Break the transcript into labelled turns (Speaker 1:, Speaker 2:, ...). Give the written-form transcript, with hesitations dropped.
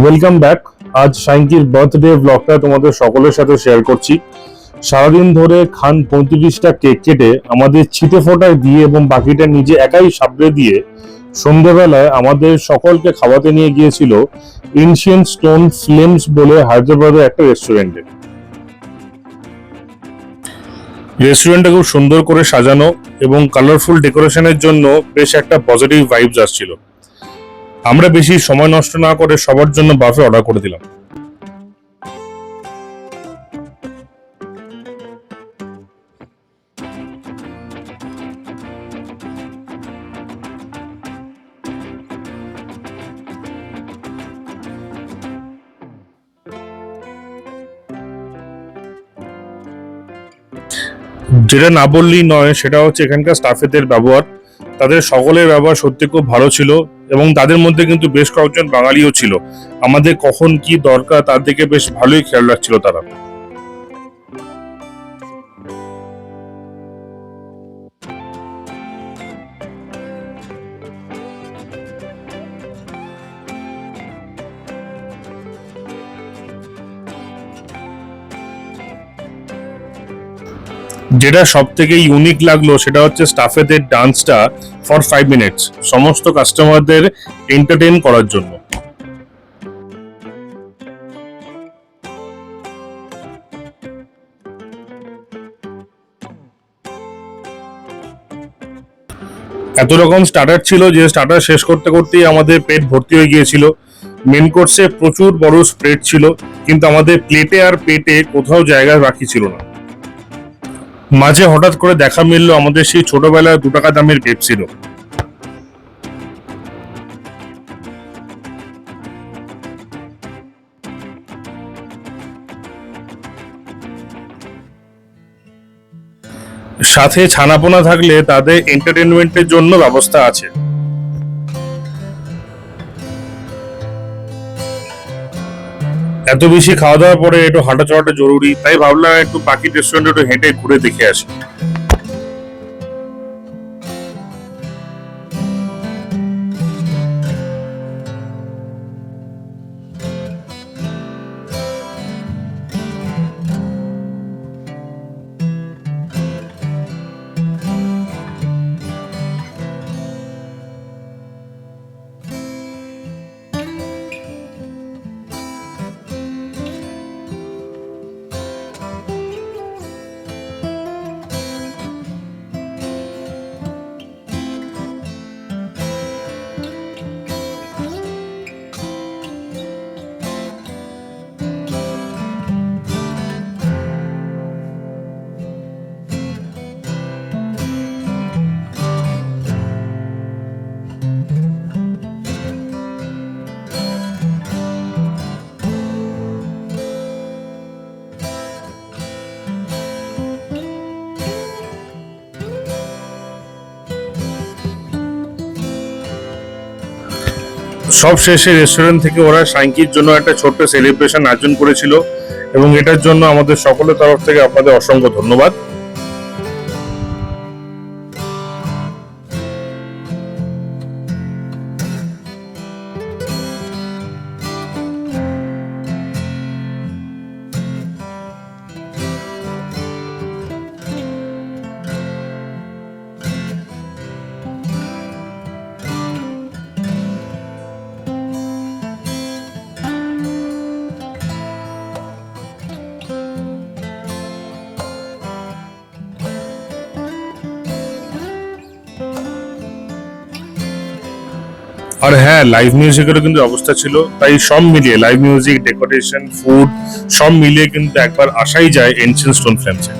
Speaker 1: Welcome back. আজ সাইঙ্কির birthday ব্লগটা তোমাদের সকলের সাথে শেয়ার করছি। সারাদিন ধরে খান 35টা কেক কেটে আমাদের ছিটে ফোটায় দিয়ে এবং বাকিটা নিজে একাই সাবড়ে দিয়ে সন্ধ্যেবেলায় আমাদের সকলকে খাওয়াতে নিয়ে গিয়েছিল এনশিয়েন্ট স্টোন ফ্লেমস বলে হায়দ্রাবাদের একটা রেস্টুরেন্টে। রেস্টুরেন্টটা খুব সুন্দর করে সাজানো এবং কালারফুল ডেকোরেশনের জন্য বেশ একটা পজিটিভ ভাইবস আসছিল। আমরা বেশি সময় নষ্ট না করে সবার জন্য বাফে অর্ডার করে দিলাম। যেটা না বললেই নয় সেটা হচ্ছে এখানকার স্টাফেদের ব্যবহার। তাদের সকলের ব্যবহার সত্যি খুব ভালো ছিল এবং তাদের মধ্যে কিন্তু বেশ কয়েকজন বাঙালিও ছিল। আমাদের কখন কি দরকার তার দিকে বেশ ভালোই খেয়াল রাখছিল তারা। যেটা সব থেকে ইউনিক লাগলো সেটা হচ্ছে স্টাফেদের ডান্সটা ফর 5 মিনিটস সমস্ত কাস্টমারদের এন্টারটেইন করার জন্য। এত রকম স্টার্টার ছিল যে স্টার্টার শেষ করতে করতেই আমাদের পেট ভর্তি হয়ে গিয়েছিল। মেন কোর্সে প্রচুর বড় স্প্রেড ছিল, কিন্তু আমাদের প্লেটে আর পেটে কোথাও জায়গা বাকি ছিল না। মাঝে হঠাৎ করে দেখা মিলল আমাদের সেই ছোটবেলার 2 টাকা দামের পেপসির। সাথে ছানাপোনা থাকলে তাদের এন্টারটেনমেন্টের জন্য ব্যবস্থা আছে। এত বেশি খাওয়া দাওয়ার পরে একটু হাঁটা চলাটা জরুরি, তাই ভাবলাম একটু বাকি রেস্টুরেন্টে একটু হেঁটে ঘুরে দেখে আসি। সব শেষে রেস্টুরেন্ট থেকে ওরা সাইঙ্কির জন্য একটা ছোট্ট সেলিব্রেশন আয়োজন করেছিল এবং এটার জন্য আমাদের সকলের তরফ থেকে আপনাদের অসংখ্য ধন্যবাদ। আর হ্যাঁ, লাইভ মিউজিকেরও কিন্তু অবস্থা ছিল, তাই সব মিলিয়ে লাইভ মিউজিক, ডেকোরেশন, ফুড সব মিলিয়ে কিন্তু একবার আসাই যায় এনশিয়েন্ট স্টোন ফ্লেমসে।